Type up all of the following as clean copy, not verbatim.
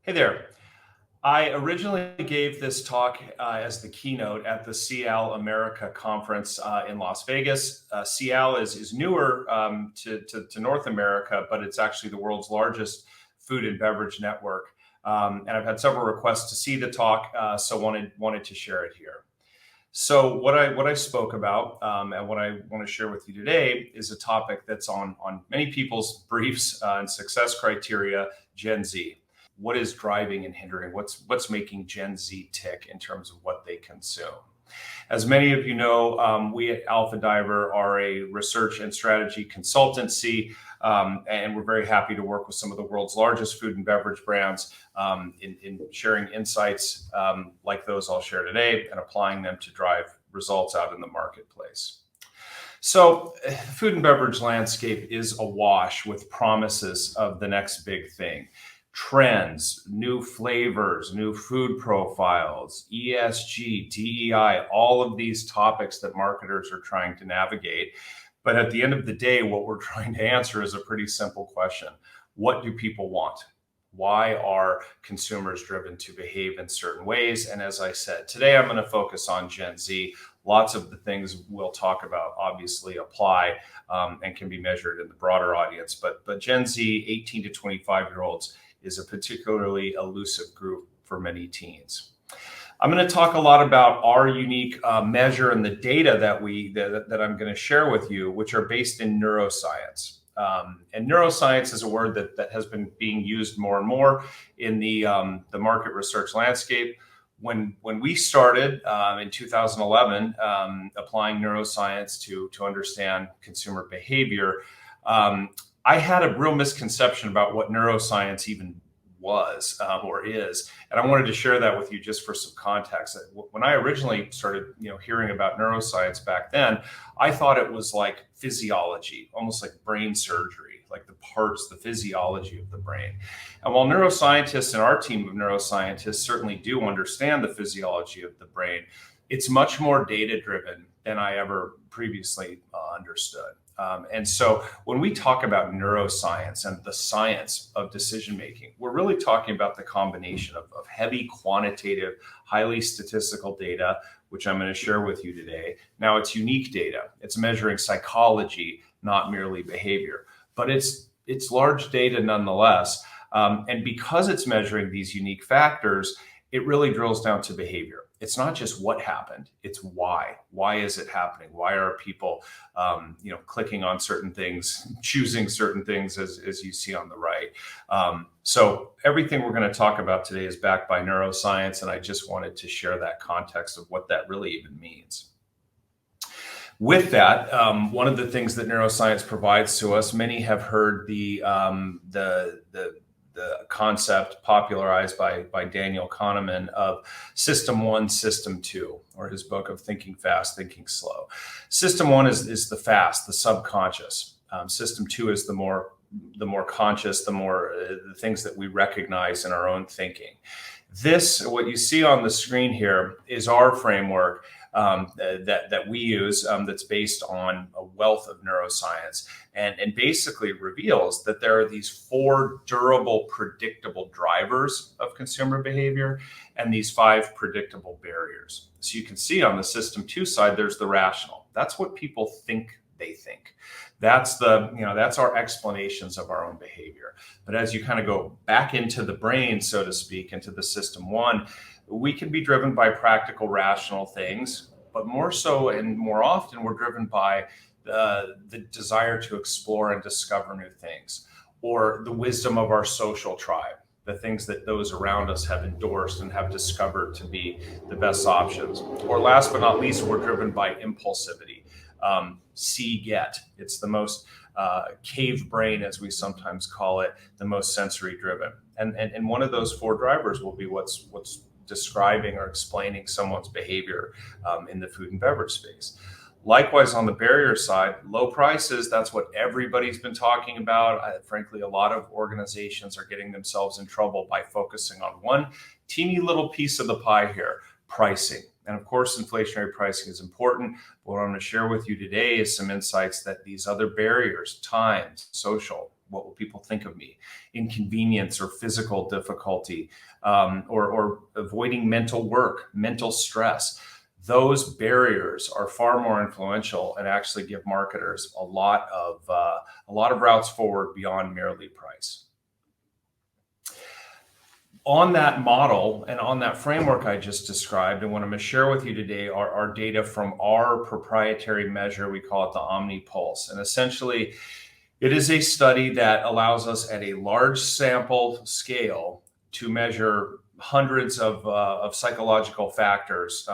Hey there. I originally gave this talk as the keynote at the SIAL America Conference in Las Vegas. SIAL is newer to North America, but it's actually the world's largest food and beverage network. And I've had several requests to see the talk, so wanted to share it here. So what I spoke about and what I want to share with you today is a topic that's on many people's briefs and success criteria: Gen Z. What is driving and hindering? What's making Gen Z tick in terms of what they consume? As many of you know, we at Alpha Diver are a research and strategy consultancy, and we're very happy to work with some of the world's largest food and beverage brands in sharing insights like those I'll share today and applying them to drive results out in the marketplace. So the food and beverage landscape is awash with promises of the next big thing. Trends, new flavors, new food profiles, ESG, DEI, all of these topics that marketers are trying to navigate. But at the end of the day, what we're trying to answer is a pretty simple question. What do people want? Why are consumers driven to behave in certain ways? And as I said, today I'm going to focus on Gen Z. Lots of the things we'll talk about obviously apply and can be measured in the broader audience. But Gen Z, 18 to 25-year-olds, is a particularly elusive group for many teens. I'm going to talk a lot about our unique measure and the data that I'm going to share with you, which are based in neuroscience. And neuroscience is a word that has been being used more and more in the market research landscape. When we started in 2011 applying neuroscience to understand consumer behavior, I had a real misconception about what neuroscience even was or is, and I wanted to share that with you just for some context. When I originally started, hearing about neuroscience back then, I thought it was like physiology, almost like brain surgery, like the parts, the physiology of the brain. And while neuroscientists and our team of neuroscientists certainly do understand the physiology of the brain, it's much more data-driven than I ever previously understood. And so when we talk about neuroscience and the science of decision-making, we're really talking about the combination of heavy quantitative, highly statistical data, which I'm going to share with you today. Now, it's unique data. It's measuring psychology, not merely behavior, but it's large data nonetheless. And because it's measuring these unique factors, it really drills down to behavior. It's not just what happened, it's why. Why is it happening? Why are people, clicking on certain things, choosing certain things as you see on the right? So everything we're going to talk about today is backed by neuroscience, and I just wanted to share that context of what that really even means. With that, one of the things that neuroscience provides to us, many have heard the concept popularized by Daniel Kahneman of System 1, System 2, or his book of Thinking Fast, Thinking Slow. System 1 is the fast, the subconscious. System 2 is the more conscious, the things that we recognize in our own thinking. This, what you see on the screen here, is our framework that we use that's based on a wealth of neuroscience and basically reveals that there are these 4 durable, predictable drivers of consumer behavior and these 5 predictable barriers. So you can see on the System 2 side, there's the rational. That's what people think they think. That's our explanations of our own behavior. But as you kind of go back into the brain, so to speak, into the System 1, we can be driven by practical, rational things, but more so and more often we're driven by the desire to explore and discover new things, or the wisdom of our social tribe, the things that those around us have endorsed and have discovered to be the best options. Or last but not least, we're driven by impulsivity. See, get. It's the most cave brain, as we sometimes call it, the most sensory driven. And one of those 4 drivers will be what's describing or explaining someone's behavior in the food and beverage space. Likewise, on the barrier side, low prices, that's what everybody's been talking about. Frankly, a lot of organizations are getting themselves in trouble by focusing on one teeny little piece of the pie here, pricing. And of course, inflationary pricing is important. But what I'm going to share with you today is some insights that these other barriers, time, social, What will people think of me? Inconvenience or physical difficulty, or avoiding mental work, mental stress. Those barriers are far more influential and actually give marketers a lot of routes forward beyond merely price. On that model and on that framework I just described, and what I'm going to share with you today are our data from our proprietary measure. We call it the Omni-Pulse. And essentially, it is a study that allows us at a large sample scale to measure hundreds of psychological factors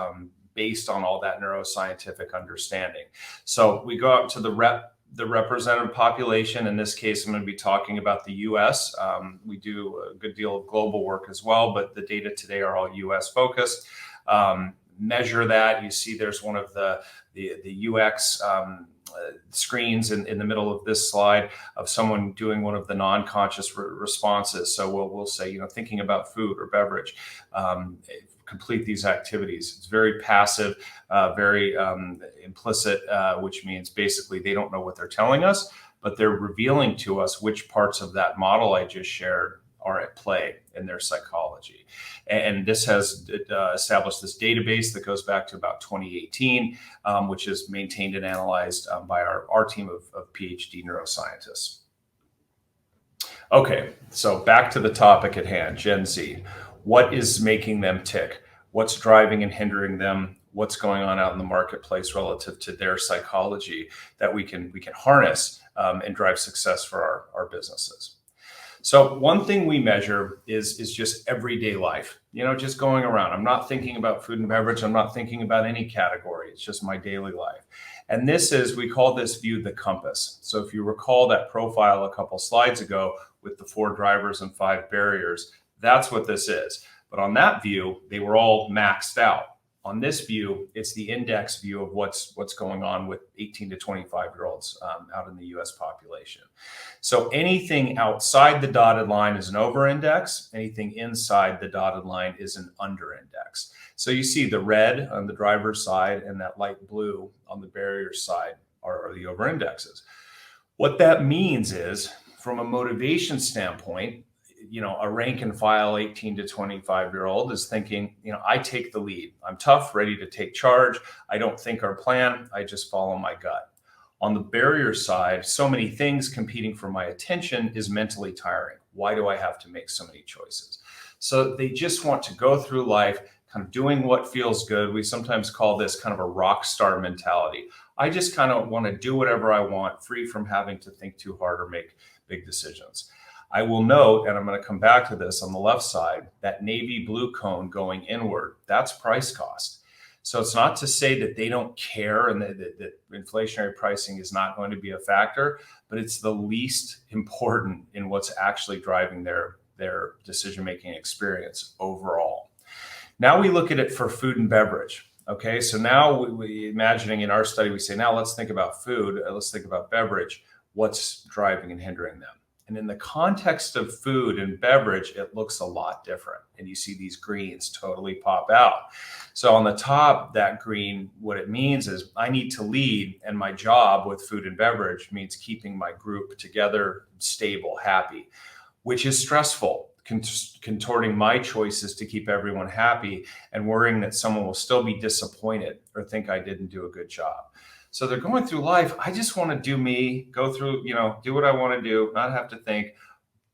based on all that neuroscientific understanding. So we go out to the representative population. In this case, I'm going to be talking about the US. We do a good deal of global work as well, but the data today are all US focused. Measure that. You see there's one of the UX screens in the middle of this slide of someone doing one of the non-conscious responses. So we'll say, thinking about food or beverage, complete these activities. It's very passive, very implicit, which means basically they don't know what they're telling us, but they're revealing to us which parts of that model I just shared are at play in their psychology. And this has established this database that goes back to about 2018, which is maintained and analyzed by our team of PhD neuroscientists. Okay, so back to the topic at hand, Gen Z. What is making them tick? What's driving and hindering them? What's going on out in the marketplace relative to their psychology that we can harness and drive success for our businesses? So one thing we measure is just everyday life, just going around. I'm not thinking about food and beverage. I'm not thinking about any category. It's just my daily life. And we call this view the compass. So if you recall that profile a couple slides ago with the 4 drivers and 5 barriers, that's what this is. But on that view, they were all maxed out. On this view, it's the index view of what's going on with 18 to 25-year-olds out in the US population. So anything outside the dotted line is an over-index. Anything inside the dotted line is an under-index. So you see the red on the driver's side and that light blue on the barrier side are the over-indexes. What that means is, from a motivation standpoint, a rank and file 18 to 25-year-old is thinking, I take the lead. I'm tough, ready to take charge. I don't think or plan. I just follow my gut. On the barrier side, so many things competing for my attention is mentally tiring. Why do I have to make so many choices? So they just want to go through life kind of doing what feels good. We sometimes call this kind of a rock star mentality. I just kind of want to do whatever I want, free from having to think too hard or make big decisions. I will note, and I'm going to come back to this on the left side, that navy blue cone going inward, that's price cost. So it's not to say that they don't care and that inflationary pricing is not going to be a factor, but it's the least important in what's actually driving their decision-making experience overall. Now we look at it for food and beverage. Okay, so now we imagining in our study, we say, now let's think about food, let's think about beverage, what's driving and hindering them. And in the context of food and beverage, it looks a lot different. And you see these greens totally pop out. So on the top, that green, what it means is I need to lead. And my job with food and beverage means keeping my group together, stable, happy, which is stressful, contorting my choices to keep everyone happy and worrying that someone will still be disappointed or think I didn't do a good job. So they're going through life. I just want to do me, go through, do what I want to do, not have to think.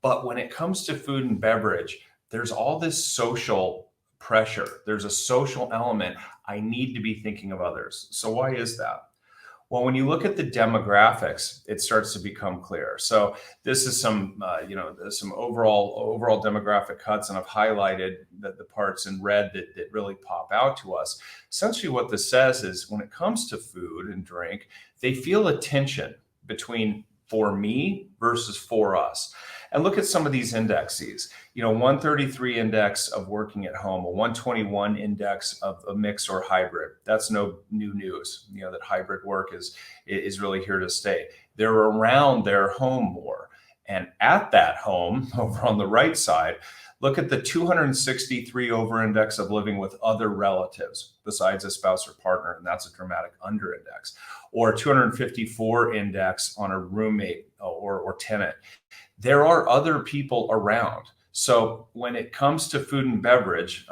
But when it comes to food and beverage, there's all this social pressure. There's a social element. I need to be thinking of others. So why is that? Well, when you look at the demographics, it starts to become clear. So this is some overall demographic cuts, and I've highlighted the parts in red that really pop out to us. Essentially what this says is when it comes to food and drink, they feel a tension between for me versus for us. And look at some of these indexes, 133 index of working at home, a 121 index of a mix or hybrid. That's no new news, that hybrid work is really here to stay. They're around their home more. And at that home over on the right side, Look at the 263 over-index of living with other relatives besides a spouse or partner, and that's a dramatic under-index. Or 254 index on a roommate or tenant. There are other people around. So when it comes to food and beverage,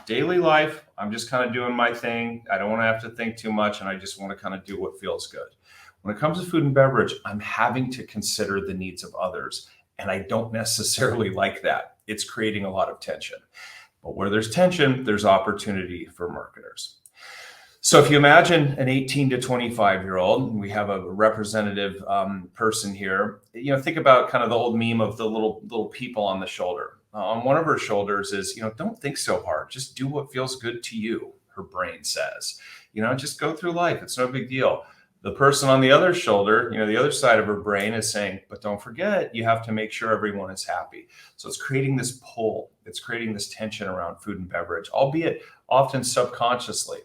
daily life, I'm just kind of doing my thing. I don't want to have to think too much, and I just want to kind of do what feels good. When it comes to food and beverage, I'm having to consider the needs of others, and I don't necessarily like that. It's creating a lot of tension. But where there's tension, there's opportunity for marketers. So if you imagine an 18 to 25-year-old, we have a representative person here, think about kind of the old meme of the little people on the shoulder. On one of her shoulders is, don't think so hard. Just do what feels good to you, her brain says. Just go through life. It's no big deal. The person on the other shoulder, the other side of her brain is saying, but don't forget, you have to make sure everyone is happy. So it's creating this pull. It's creating this tension around food and beverage, albeit often subconsciously.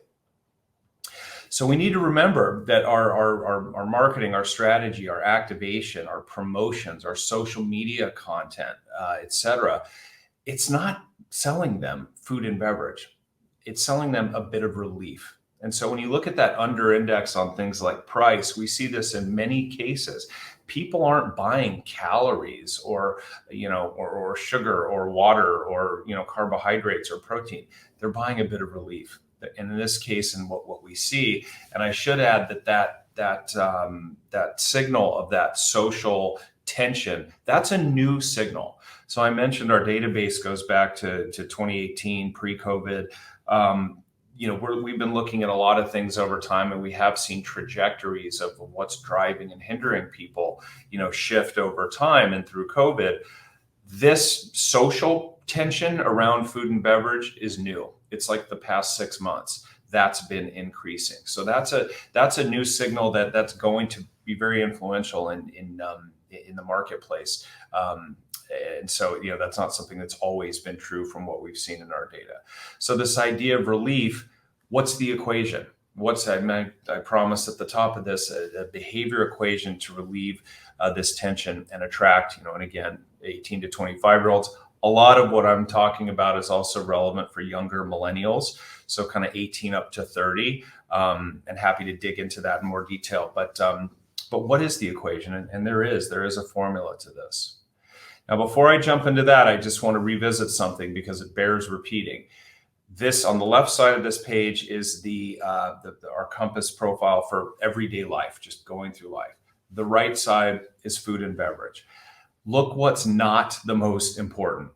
So we need to remember that our marketing, our strategy, our activation, our promotions, our social media content, etc. It's not selling them food and beverage. It's selling them a bit of relief. And so when you look at that under index on things like price, we see this in many cases. People aren't buying calories or sugar or water or carbohydrates or protein. They're buying a bit of relief. And in this case, and what we see, and I should add that signal of that social tension, that's a new signal. So I mentioned our database goes back to 2018, pre-COVID. We've been looking at a lot of things over time, and we have seen trajectories of what's driving and hindering people, shift over time. And through COVID, this social tension around food and beverage is new. It's like the past 6 months that's been increasing. So that's a new signal that's going to be very influential in the marketplace. And so, that's not something that's always been true from what we've seen in our data. So this idea of relief, what's the equation? I promised at the top of this, a behavior equation to relieve this tension and attract, and again, 18 to 25-year-olds. A lot of what I'm talking about is also relevant for younger millennials, so kind of 18 up to 30, and happy to dig into that in more detail. But what is the equation? And there is a formula to this. Now, before I jump into that, I just want to revisit something because it bears repeating. This on the left side of this page is our compass profile for everyday life, just going through life. The right side is food and beverage. Look what's not the most important: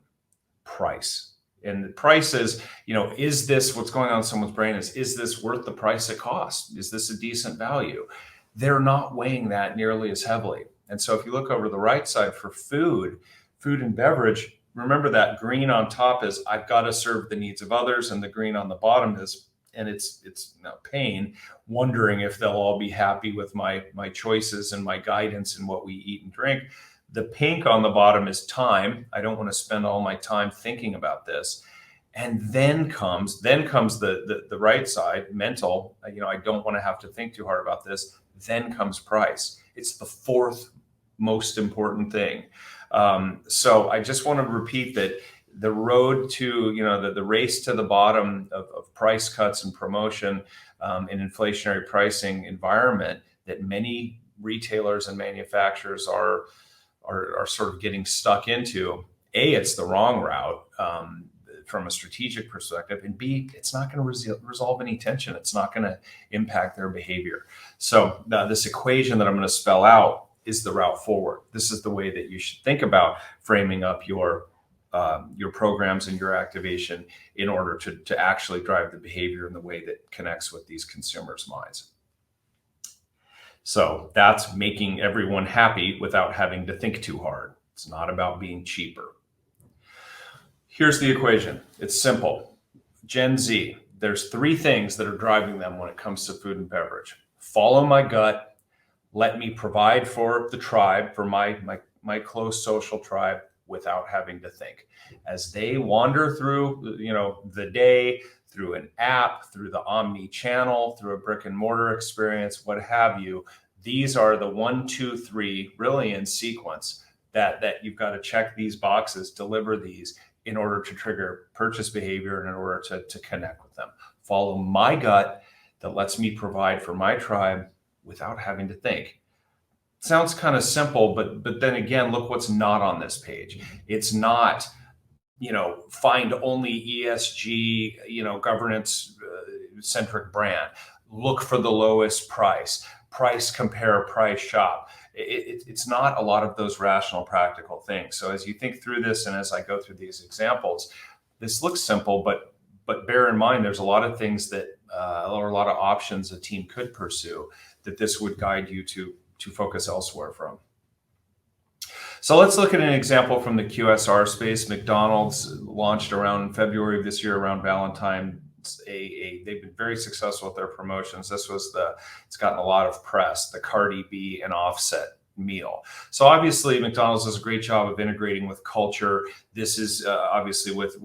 price. And the price is, is this what's going on in someone's brain? Is this worth the price it costs? Is this a decent value? They're not weighing that nearly as heavily. And so if you look over the right side for food and beverage, remember that green on top is I've got to serve the needs of others, and the green on the bottom is, and it's pain, wondering if they'll all be happy with my choices and my guidance and what we eat and drink. The pink on the bottom is time. I don't want to spend all my time thinking about this. And then comes the right side, mental. I don't want to have to think too hard about this. Then comes price. It's the fourth most important thing. So I just want to repeat that the road to, the race to the bottom of price cuts and promotion in inflationary pricing environment that many retailers and manufacturers are sort of getting stuck into. A, it's the wrong route from a strategic perspective, and B, it's not going to resolve any tension. It's not going to impact their behavior. So this equation that I'm going to spell out is the route forward. This is the way that you should think about framing up your programs and your activation in order to actually drive the behavior in the way that connects with these consumers' minds. So that's making everyone happy without having to think too hard. It's not about being cheaper. Here's the equation. It's simple. Gen Z, there's three things that are driving them when it comes to food and beverage. Follow my gut. Let me provide for the tribe, for my close social tribe without having to think. As they wander through, the day, through an app, through the omni-channel, through a brick and mortar experience, what have you, these are the 1, 2, 3 really in sequence that you've got to check these boxes, deliver these, in order to trigger purchase behavior and in order to connect with them. Follow my gut that lets me provide for my tribe without having to think. Sounds kind of simple, but then again, look what's not on this page. It's not, find only ESG, governance centric brand. Look for the lowest price compare, price shop. It's not a lot of those rational, practical things. So as you think through this, and as I go through these examples, this looks simple, but bear in mind, there's a lot of things that, or a lot of options a team could pursue that this would guide you to focus elsewhere from. So let's look at an example from the QSR space. McDonald's launched around February of this year, around Valentine's. They've been very successful with their promotions. It's gotten a lot of press, the Cardi B and Offset meal. So obviously McDonald's does a great job of integrating with culture. This is obviously with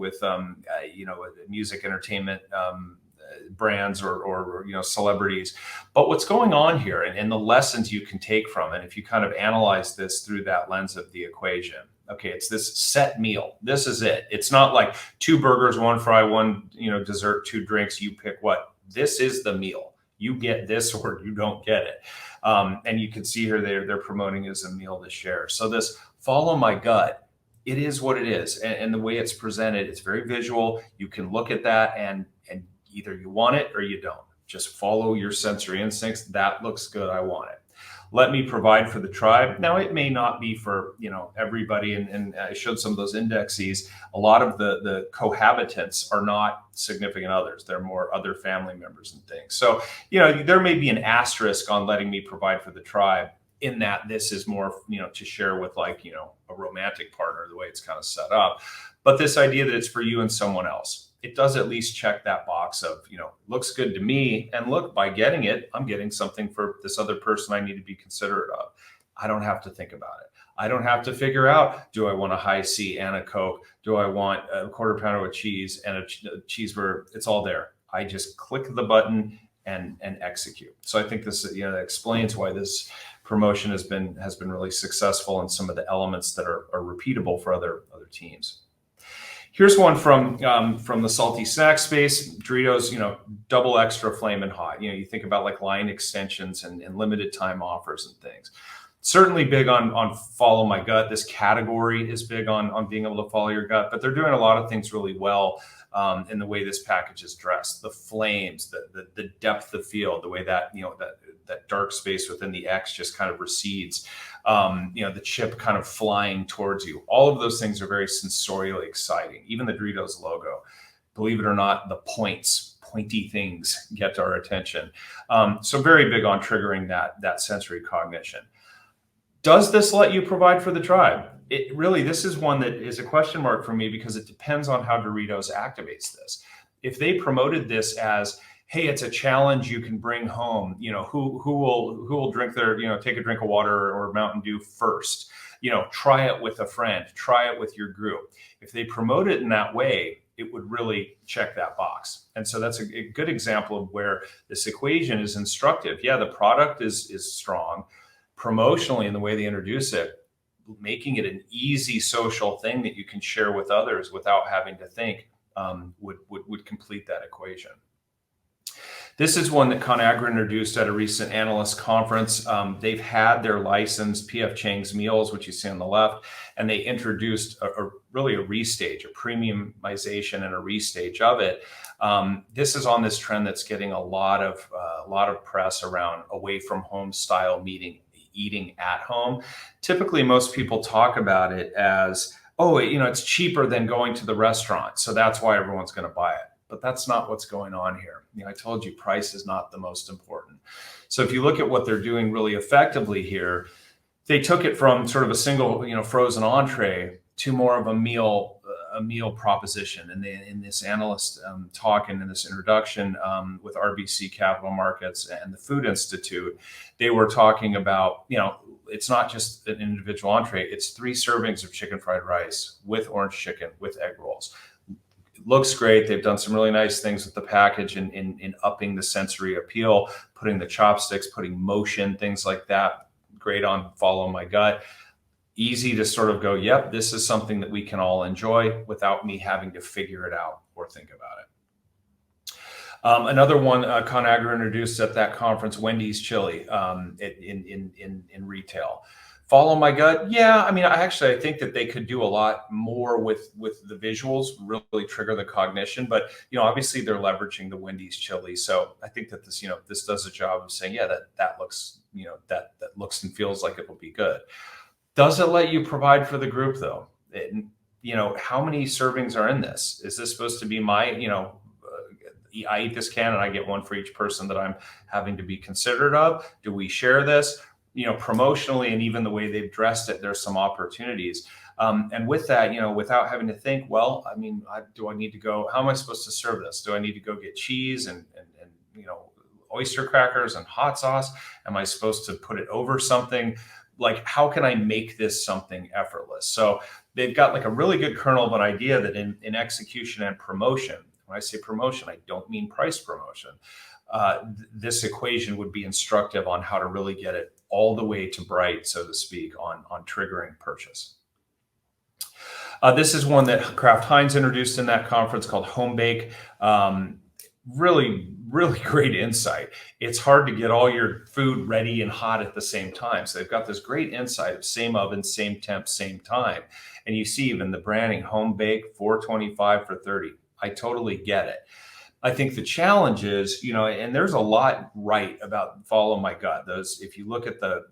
music, entertainment, brands or celebrities. But what's going on here and the lessons you can take from it, if you kind of analyze this through that lens of the equation, okay, it's this set meal. This is it. It's not like 2 burgers, 1 fry, 1 dessert, 2 drinks. You pick what. This is the meal. You get this or you don't get it. And you can see here they're promoting as a meal to share. So this follow my gut, it is what it is. And the way it's presented, it's very visual. You can look at that and either you want it or you don't. Just follow your sensory instincts. That looks good. I want it. Let me provide for the tribe. Now, it may not be for everybody, and I showed some of those indexes. A lot of the cohabitants are not significant others. They're more other family members and things. So, there may be an asterisk on letting me provide for the tribe, in that this is more, to share with a romantic partner, the way it's kind of set up. But this idea that it's for you and someone else, it does at least check that box of, looks good to me. And look, by getting it, I'm getting something for this other person I need to be considerate of. I don't have to think about it. I don't have to figure out, do I want a high C and a Coke? Do I want a quarter pounder with cheese and a cheeseburger? It's all there. I just click the button and execute. So I think this, that explains why this promotion has been really successful, and some of the elements that are repeatable for other teams. Here's one from the salty snack space. Doritos, double extra flamin' hot. You think about like line extensions and limited time offers and things. Certainly big on follow my gut. This category is big on being able to follow your gut, but they're doing a lot of things really well in the way this package is dressed. The flames, the depth of field, the way that that dark space within the X just kind of recedes. The chip kind of flying towards you. All of those things are very sensorially exciting. Even the Doritos logo, believe it or not, the pointy things get our attention. So very big on triggering that sensory cognition. Does this let you provide for the tribe? This is one that is a question mark for me, because it depends on how Doritos activates this. If they promoted this as, hey, it's a challenge you can bring home, who will drink take a drink of water or Mountain Dew first, try it with a friend, try it with your group. If they promote it in that way, it would really check that box. And so that's a good example of where this equation is instructive. Yeah, the product is strong. Promotionally, in the way they introduce it, making it an easy social thing that you can share with others without having to think, would complete that equation. This is one that ConAgra introduced at a recent analyst conference. They've had their licensed PF Chang's meals, which you see on the left, and they introduced really a restage, a premiumization and a restage of it. This is on this trend that's getting a lot of press around away from home style eating at home. Typically, most people talk about it as, it's cheaper than going to the restaurant, so that's why everyone's going to buy it. But that's not what's going on here. I told you price is not the most important. So if you look at what they're doing really effectively here, they took it from sort of a single, frozen entree to more of a meal proposition. And in this analyst talk and in this introduction with RBC Capital Markets and the Food Institute, they were talking about, it's not just an individual entree, it's 3 servings of chicken fried rice with orange chicken, with egg rolls. Looks great. They've done some really nice things with the package in upping the sensory appeal, putting the chopsticks, putting motion, things like that. Great on follow my gut. easy to sort of go, yep, this is something that we can all enjoy without me having to figure it out or think about it. Another one ConAgra introduced at that conference, Wendy's chili in retail. Follow my gut. Yeah, I mean, I think that they could do a lot more with the visuals, really trigger the cognition. But obviously they're leveraging the Wendy's chili, so I think that this does a job of saying, yeah, that looks that looks and feels like it will be good. Does it let you provide for the group though? How many servings are in this? Is this supposed to be my I eat this can and I get one for each person that I'm having to be considerate of? Do we share this? Promotionally, and even the way they've dressed it, there's some opportunities. And with that, without having to think, well, I mean, do I need to go, how am I supposed to serve this? Do I need to go get cheese and oyster crackers and hot sauce? Am I supposed to put it over something? Like, how can I make this something effortless? So they've got like a really good kernel of an idea that in execution and promotion, when I say promotion, I don't mean price promotion. This equation would be instructive on how to really get it all the way to bright, so to speak, on triggering purchase. This is one that Kraft Heinz introduced in that conference called HomeBake. Really, really great insight. It's hard to get all your food ready and hot at the same time. So they've got this great insight of same oven, same temp, same time. And you see even the branding, HomeBake, $4.25 for $30. I totally get it. I think the challenge is, and there's a lot right about follow my gut. Those, if you look at the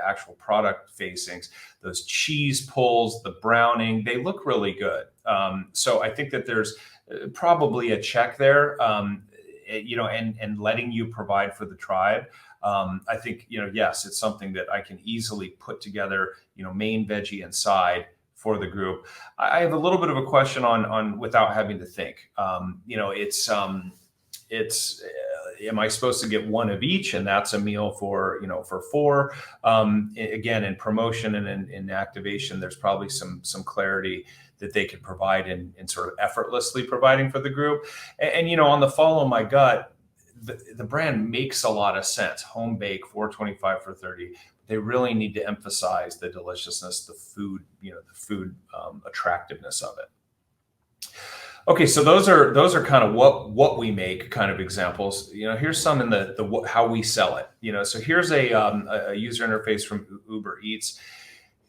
actual product facings, those cheese pulls, the browning, they look really good. So I think that there's probably a check there, and letting you provide for the tribe. I think, yes, it's something that I can easily put together, main, veggie, and side for the group. I have a little bit of a question on without having to think. Am I supposed to get one of each, and that's a meal for for four? Again, in promotion and in activation, there's probably some clarity that they could provide in sort of effortlessly providing for the group. And on the follow my gut, the brand makes a lot of sense. HomeBake, $4.25 for $30. They really need to emphasize the deliciousness, the food, the food attractiveness of it. Okay, so those are kind of what we make kind of examples. Here's some in the how we sell it. So here's a user interface from Uber Eats.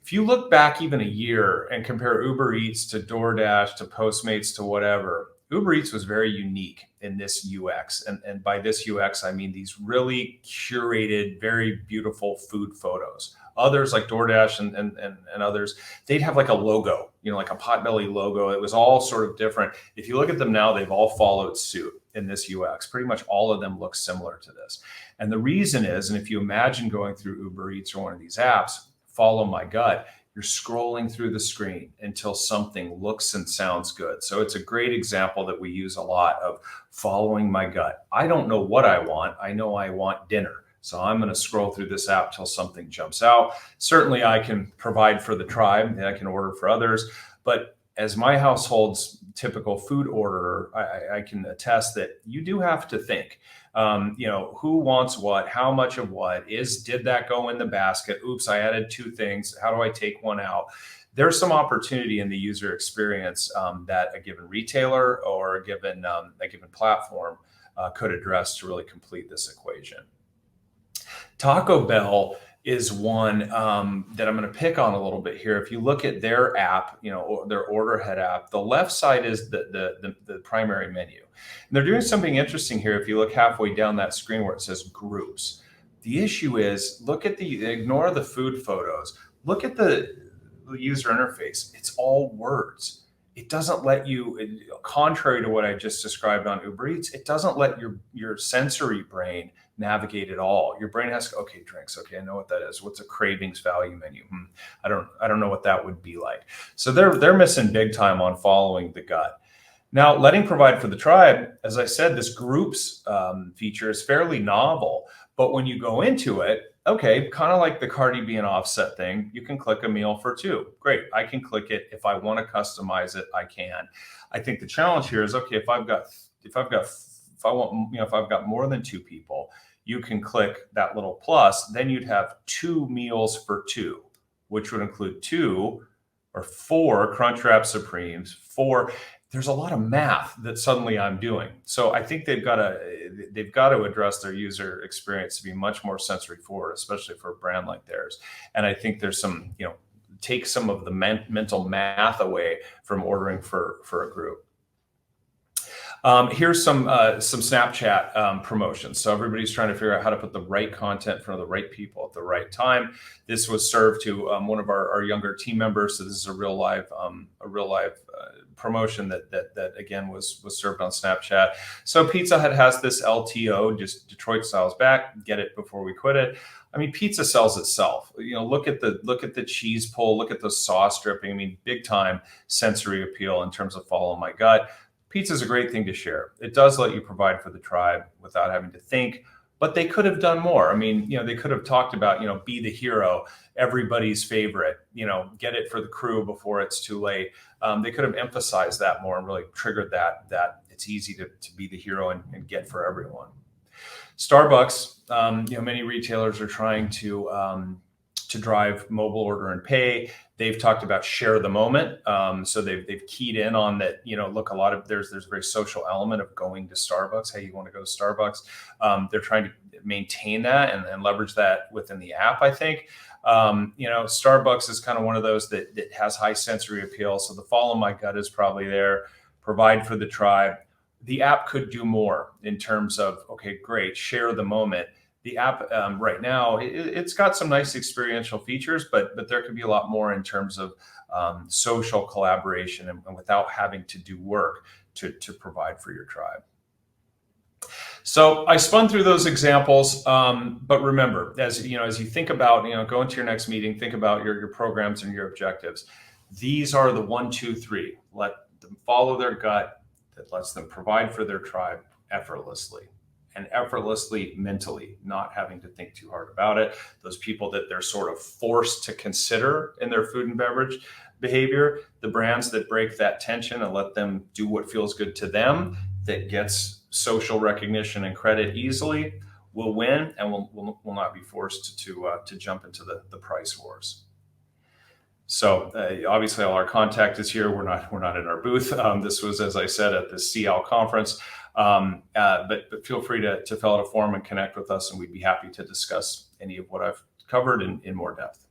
If you look back even a year and compare Uber Eats to DoorDash to Postmates to whatever, Uber Eats was very unique in this UX. And by this UX, I mean these really curated, very beautiful food photos. Others like DoorDash and others, they'd have like a logo, like a Potbelly logo. It was all sort of different. If you look at them now, they've all followed suit in this UX. Pretty much all of them look similar to this. And the reason is, and if you imagine going through Uber Eats or one of these apps, follow my gut, you're scrolling through the screen until something looks and sounds good. So it's a great example that we use a lot of following my gut. I don't know what I want. I know I want dinner. So I'm going to scroll through this app till something jumps out. Certainly I can provide for the tribe and I can order for others. But as my household's typical food orderer, I can attest that you do have to think. Who wants what, how much of what, did that go in the basket? Oops, I added two things. How do I take one out? There's some opportunity in the user experience that a given retailer or a given platform could address to really complete this equation. Taco Bell is one that I'm going to pick on a little bit here. If you look at their app, their order head app, the left side is the primary menu. And they're doing something interesting here. If you look halfway down that screen where it says groups, the issue is ignore the food photos. Look at the user interface. It's all words. It doesn't let you, contrary to what I just described on Uber Eats, it doesn't let your sensory brain navigate at all. Your brain has to, okay, drinks. Okay, I know what that is. What's a cravings value menu? I don't know what that would be like. So they're missing big time on following the gut. Now, letting provide for the tribe, as I said, this groups feature is fairly novel, but when you go into it, okay, kind of like the Cardi being offset thing, you can click a meal for two. Great, I can click it. If I want to customize it, I can. I think the challenge here is, okay, if I've got more than two people, you can click that little plus, then you'd have two meals for two. which would include 2 or 4 Crunchwrap Supremes, 4. There's a lot of math that suddenly I'm doing. So I think they've got to address their user experience to be much more sensory forward, especially for a brand like theirs. And I think there's some, take some of the mental math away from ordering for a group. Here's some Snapchat promotions. So everybody's trying to figure out how to put the right content in front of the right people at the right time. This was served to one of our younger team members. So this is a real live promotion that again was served on Snapchat. So Pizza Hut has this LTO, just Detroit styles back. Get it before we quit it. I mean, pizza sells itself. Look at the cheese pull. Look at the sauce dripping. I mean, big time sensory appeal in terms of follow my gut. Pizza is a great thing to share. It does let you provide for the tribe without having to think, but they could have done more. I mean, they could have talked about, be the hero, everybody's favorite, get it for the crew before it's too late. They could have emphasized that more and really triggered that it's easy to be the hero and get for everyone. Starbucks, many retailers are trying to drive mobile order and pay. They've talked about share the moment. So they've keyed in on that, look, there's a very social element of going to Starbucks. Hey, you want to go to Starbucks? They're trying to maintain that and leverage that within the app, I think. Starbucks is kind of one of those that has high sensory appeal. So the follow my gut is probably there, provide for the tribe. The app could do more in terms of, okay, great, share the moment. The app right now, it's got some nice experiential features, but there could be a lot more in terms of social collaboration and without having to do work to provide for your tribe. So I spun through those examples, but remember, as you think about, go into your next meeting, think about your programs and your objectives. These are the 1, 2, 3. Let them follow their gut that lets them provide for their tribe effortlessly. And effortlessly mentally, not having to think too hard about it. Those people that they're sort of forced to consider in their food and beverage behavior, the brands that break that tension and let them do what feels good to them, that gets social recognition and credit easily, will win and will not be forced to jump into the price wars. So obviously all our contact is here. We're not in our booth. This was, as I said, at the SIAL conference. But feel free to fill out a form and connect with us, and we'd be happy to discuss any of what I've covered in more depth.